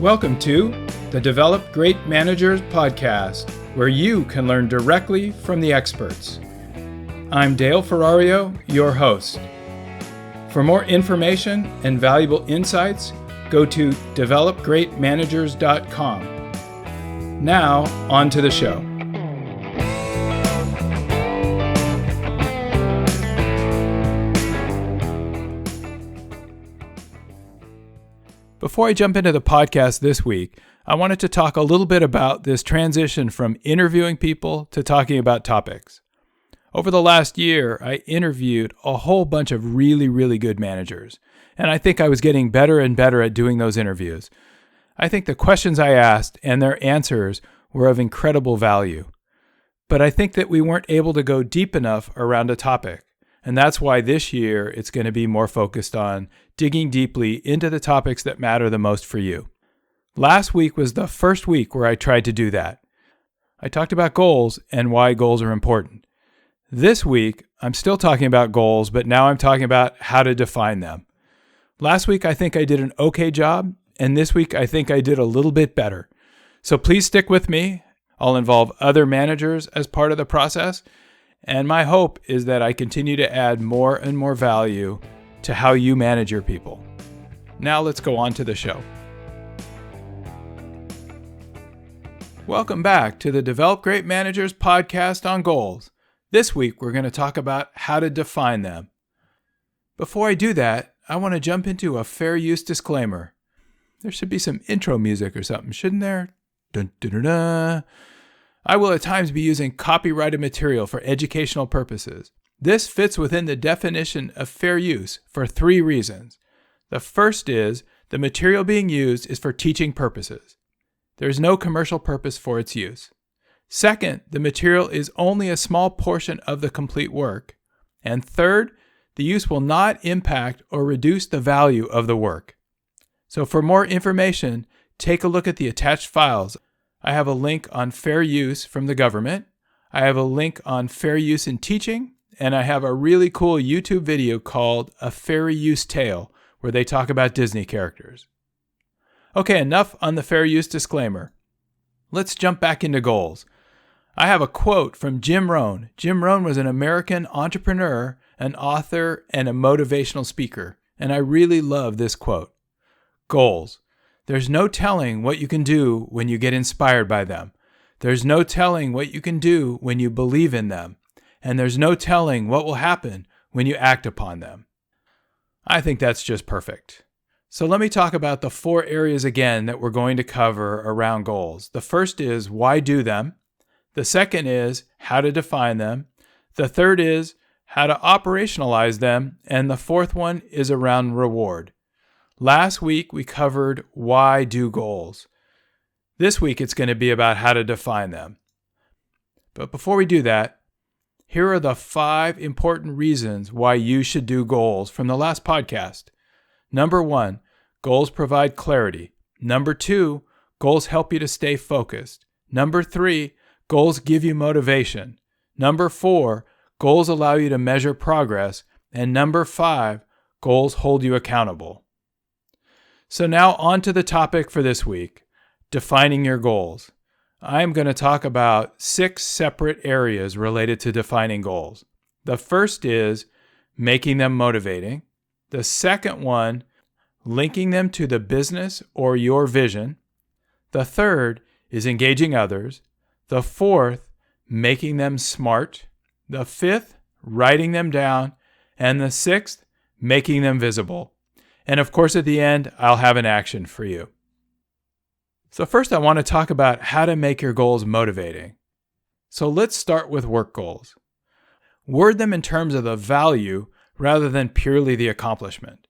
Welcome to the Develop Great Managers podcast, where you can learn directly from the experts. I'm Dale Ferrario, your host. For more information and valuable insights, go to developgreatmanagers.com. Now, on to the show. Before I jump into the podcast this week, I wanted to talk a little bit about this transition from interviewing people to talking about topics. Over the last year, I interviewed a whole bunch of really good managers, and I think I was getting better and better at doing those interviews. I think the questions I asked and their answers were of incredible value. But I think that we weren't able to go deep enough around a topic. And that's why this year it's going to be more focused on digging deeply into the topics that matter the most for you. Last week was the first week where I tried to do that. I talked about goals and why goals are important. This week, I'm still talking about goals, but now I'm talking about how to define them. Last week, I think I did an okay job, and this week, I think I did a little bit better. So please stick with me. I'll involve other managers as part of the process. And my hope is that I continue to add more and more value to how you manage your people. Now let's go on to the show. Welcome back to the Develop Great Managers podcast on goals. This week, we're going to talk about how to define them. Before I do that, I want to jump into a fair use disclaimer. There should be some intro music or something, shouldn't there? Dun, dun, dun, dun. I will at times be using copyrighted material for educational purposes. This fits within the definition of fair use for 3 reasons. The first is the material being used is for teaching purposes. There is no commercial purpose for its use. Second, the material is only a small portion of the complete work. And third, the use will not impact or reduce the value of the work. So for more information, take a look at the attached files. I have a link on fair use from the government. I have a link on fair use in teaching, and I have a really cool YouTube video called A Fair Use Tale, where they talk about Disney characters. Okay, enough on the fair use disclaimer. Let's jump back into goals. I have a quote from Jim Rohn. Jim Rohn was an American entrepreneur, an author, and a motivational speaker, and I really love this quote. Goals. There's no telling what you can do when you get inspired by them. There's no telling what you can do when you believe in them. And there's no telling what will happen when you act upon them. I think that's just perfect. So let me talk about the 4 areas again that we're going to cover around goals. The first is why do them. The second is how to define them. The third is how to operationalize them. And the fourth one is around reward. Last week, we covered why do goals. This week, it's going to be about how to define them. But before we do that, here are the 5 important reasons why you should do goals from the last podcast. Number 1, goals provide clarity. Number 2, goals help you to stay focused. Number 3, goals give you motivation. Number 4, goals allow you to measure progress. And number 5, goals hold you accountable. So now on to the topic for this week, defining your goals. I'm going to talk about 6 separate areas related to defining goals. The first is making them motivating. The second one, linking them to the business or your vision. The third is engaging others. The fourth, making them smart. The fifth, writing them down. And the sixth, making them visible. And of course, at the end, I'll have an action for you. So first, I want to talk about how to make your goals motivating. So let's start with work goals. Word them in terms of the value rather than purely the accomplishment.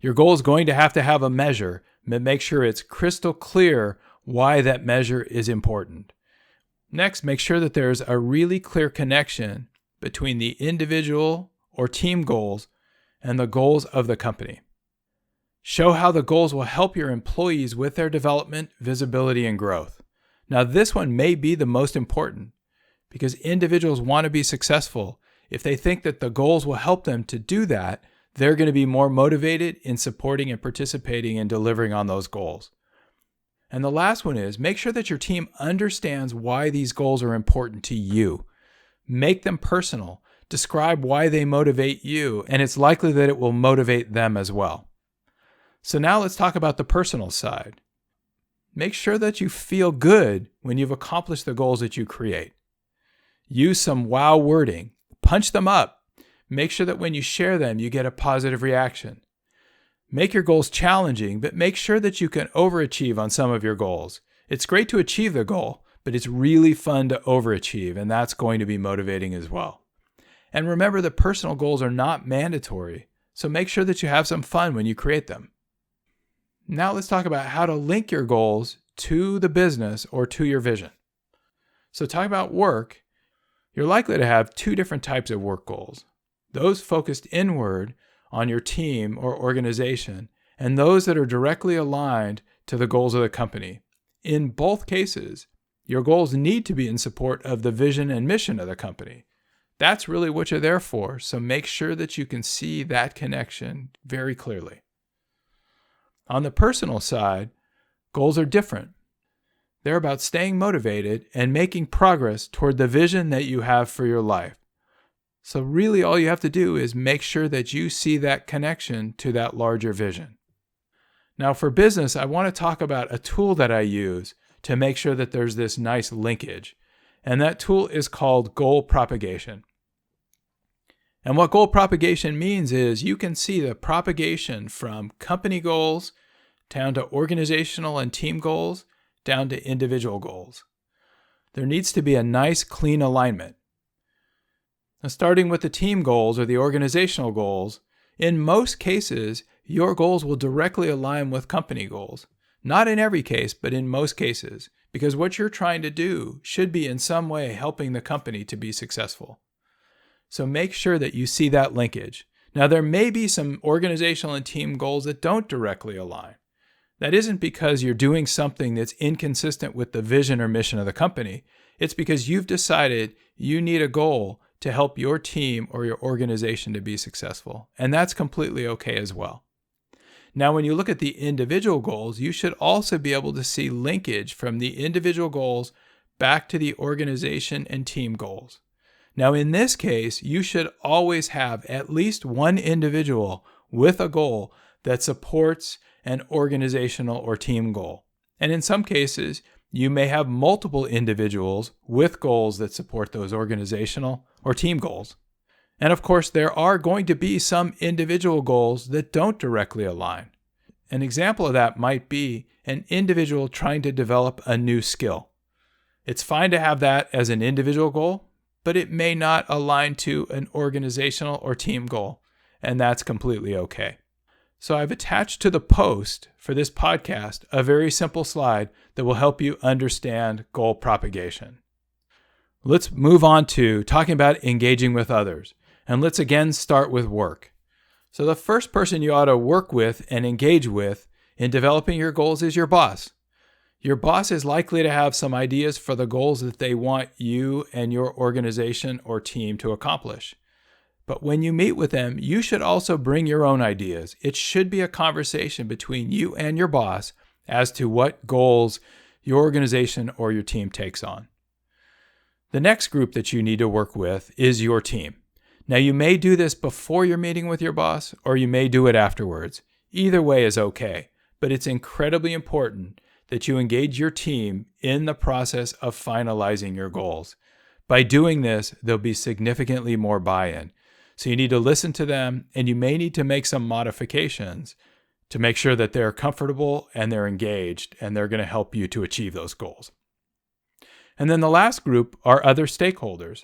Your goal is going to have a measure, but make sure it's crystal clear why that measure is important. Next, make sure that there's a really clear connection between the individual or team goals and the goals of the company. Show how the goals will help your employees with their development, visibility, and growth. Now, this one may be the most important because individuals want to be successful. If they think that the goals will help them to do that, they're going to be more motivated in supporting and participating in delivering on those goals. And the last one is make sure that your team understands why these goals are important to you. Make them personal. Describe why they motivate you, and it's likely that it will motivate them as well. So now let's talk about the personal side. Make sure that you feel good when you've accomplished the goals that you create. Use some wow wording. Punch them up. Make sure that when you share them, you get a positive reaction. Make your goals challenging, but make sure that you can overachieve on some of your goals. It's great to achieve the goal, but it's really fun to overachieve, and that's going to be motivating as well. And remember that personal goals are not mandatory, so make sure that you have some fun when you create them. Now let's talk about how to link your goals to the business or to your vision. So talking about work, you're likely to have two different types of work goals. Those focused inward on your team or organization, and those that are directly aligned to the goals of the company. In both cases, your goals need to be in support of the vision and mission of the company. That's really what you're there for, so make sure that you can see that connection very clearly. On the personal side, goals are different. They're about staying motivated and making progress toward the vision that you have for your life. So really all you have to do is make sure that you see that connection to that larger vision. Now for business, I want to talk about a tool that I use to make sure that there's this nice linkage. And that tool is called goal propagation. And what goal propagation means is you can see the propagation from company goals down to organizational and team goals down to individual goals. There needs to be a nice clean alignment. Now, starting with the team goals or the organizational goals, in most cases, your goals will directly align with company goals. Not in every case, but in most cases, because what you're trying to do should be in some way helping the company to be successful. So make sure that you see that linkage. Now, there may be some organizational and team goals that don't directly align. That isn't because you're doing something that's inconsistent with the vision or mission of the company. It's because you've decided you need a goal to help your team or your organization to be successful. And that's completely okay as well. Now, when you look at the individual goals, you should also be able to see linkage from the individual goals back to the organization and team goals. Now, in this case, you should always have at least one individual with a goal that supports an organizational or team goal. And in some cases, you may have multiple individuals with goals that support those organizational or team goals. And of course, there are going to be some individual goals that don't directly align. An example of that might be an individual trying to develop a new skill. It's fine to have that as an individual goal, but it may not align to an organizational or team goal, and that's completely okay. So I've attached to the post for this podcast a very simple slide that will help you understand goal propagation. Let's move on to talking about engaging with others. And let's again start with work. So the first person you ought to work with and engage with in developing your goals is your boss. Your boss is likely to have some ideas for the goals that they want you and your organization or team to accomplish. But when you meet with them, you should also bring your own ideas. It should be a conversation between you and your boss as to what goals your organization or your team takes on. The next group that you need to work with is your team. Now, you may do this before you're meeting with your boss, or you may do it afterwards. Either way is okay, but it's incredibly important that you engage your team in the process of finalizing your goals. By doing this, there'll be significantly more buy-in. So you need to listen to them, and you may need to make some modifications to make sure that they're comfortable and they're engaged, and they're going to help you to achieve those goals. And then the last group are other stakeholders.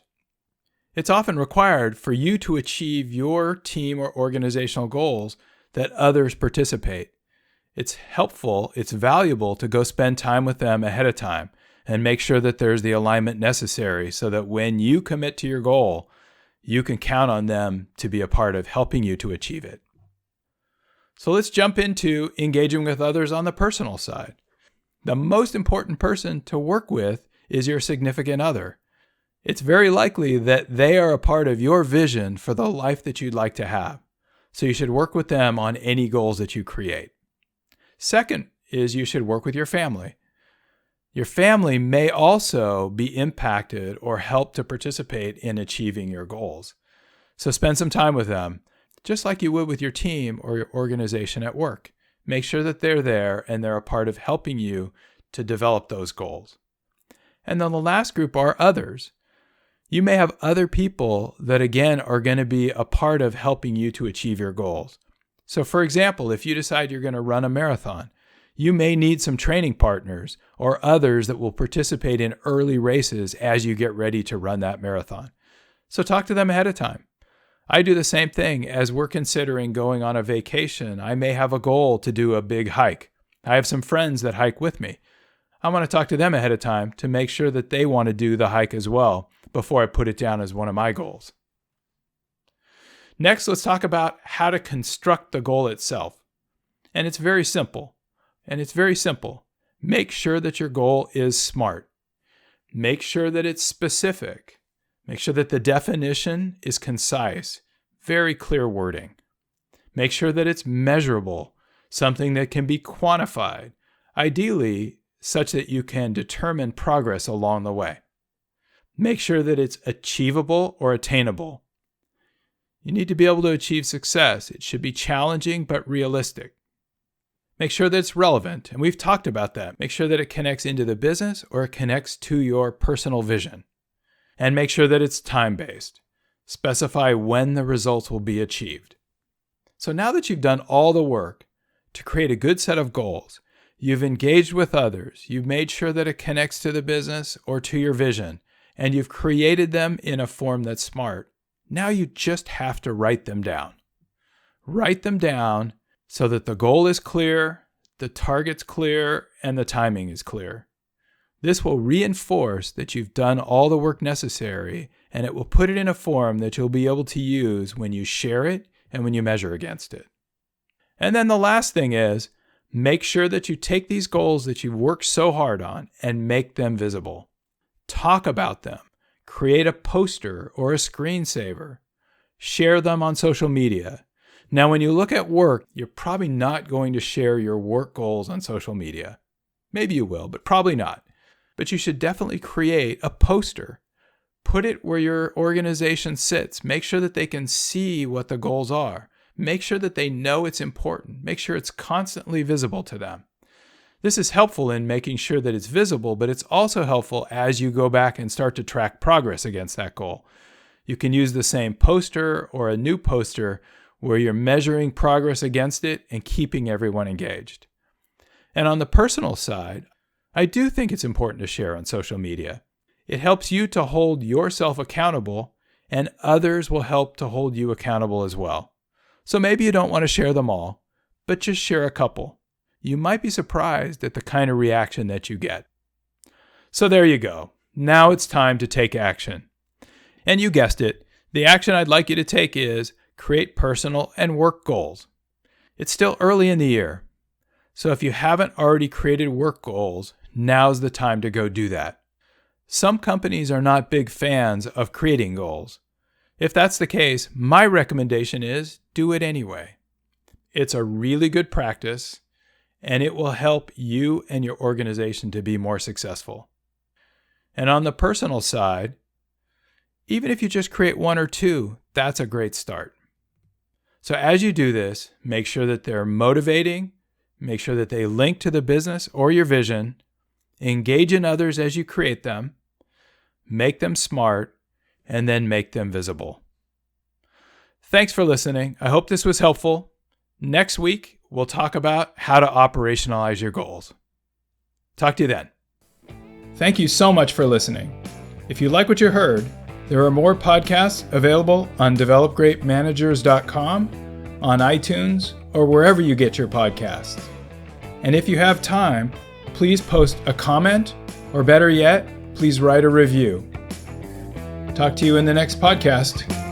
It's often required for you to achieve your team or organizational goals that others participate. It's helpful, it's valuable to go spend time with them ahead of time and make sure that there's the alignment necessary so that when you commit to your goal, you can count on them to be a part of helping you to achieve it. So let's jump into engaging with others on the personal side. The most important person to work with is your significant other. It's very likely that they are a part of your vision for the life that you'd like to have. So you should work with them on any goals that you create. Second is you should work with your family. Your family may also be impacted or help to participate in achieving your goals. So spend some time with them, just like you would with your team or your organization at work. Make sure that they're there and they're a part of helping you to develop those goals. And then the last group are others. You may have other people that, again, are going to be a part of helping you to achieve your goals. So, for example, if you decide you're going to run a marathon, you may need some training partners or others that will participate in early races as you get ready to run that marathon. So talk to them ahead of time. I do the same thing as we're considering going on a vacation. I may have a goal to do a big hike. I have some friends that hike with me. I want to talk to them ahead of time to make sure that they want to do the hike as well before I put it down as one of my goals. Next, let's talk about how to construct the goal itself. And it's very simple. Make sure that your goal is SMART. Make sure that it's specific. Make sure that the definition is concise, very clear wording. Make sure that it's measurable, something that can be quantified, ideally such that you can determine progress along the way. Make sure that it's achievable or attainable. You need to be able to achieve success. It should be challenging but realistic. Make sure that it's relevant, and we've talked about that. Make sure that it connects into the business or it connects to your personal vision. And make sure that it's time-based. Specify when the results will be achieved. So now that you've done all the work to create a good set of goals, you've engaged with others, you've made sure that it connects to the business or to your vision, and you've created them in a form that's SMART, now you just have to write them down. Write them down so that the goal is clear, the target's clear, and the timing is clear. This will reinforce that you've done all the work necessary, and it will put it in a form that you'll be able to use when you share it and when you measure against it. And then the last thing is, make sure that you take these goals that you've worked so hard on and make them visible. Talk about them. Create a poster or a screensaver. Share them on social media. Now, when you look at work, you're probably not going to share your work goals on social media. Maybe you will, but probably not. But you should definitely create a poster. Put it where your organization sits. Make sure that they can see what the goals are. Make sure that they know it's important. Make sure it's constantly visible to them. This is helpful in making sure that it's visible, but it's also helpful as you go back and start to track progress against that goal. You can use the same poster or a new poster where you're measuring progress against it and keeping everyone engaged. And on the personal side, I do think it's important to share on social media. It helps you to hold yourself accountable, and others will help to hold you accountable as well. So maybe you don't want to share them all, but just share a couple. You might be surprised at the kind of reaction that you get. So there you go. Now it's time to take action. And you guessed it, the action I'd like you to take is create personal and work goals. It's still early in the year, so if you haven't already created work goals, now's the time to go do that. Some companies are not big fans of creating goals. If that's the case, my recommendation is do it anyway. It's a really good practice, and it will help you and your organization to be more successful. And on the personal side, even if you just create one or two, that's a great start. So as you do this, make sure that they're motivating, make sure that they link to the business or your vision, engage in others as you create them, make them SMART, and then make them visible. Thanks for listening. I hope this was helpful. Next week, we'll talk about how to operationalize your goals. Talk to you then. Thank you so much for listening. If you like what you heard, there are more podcasts available on developgreatmanagers.com, on iTunes, or wherever you get your podcasts. And if you have time, please post a comment, or better yet, please write a review. Talk to you in the next podcast.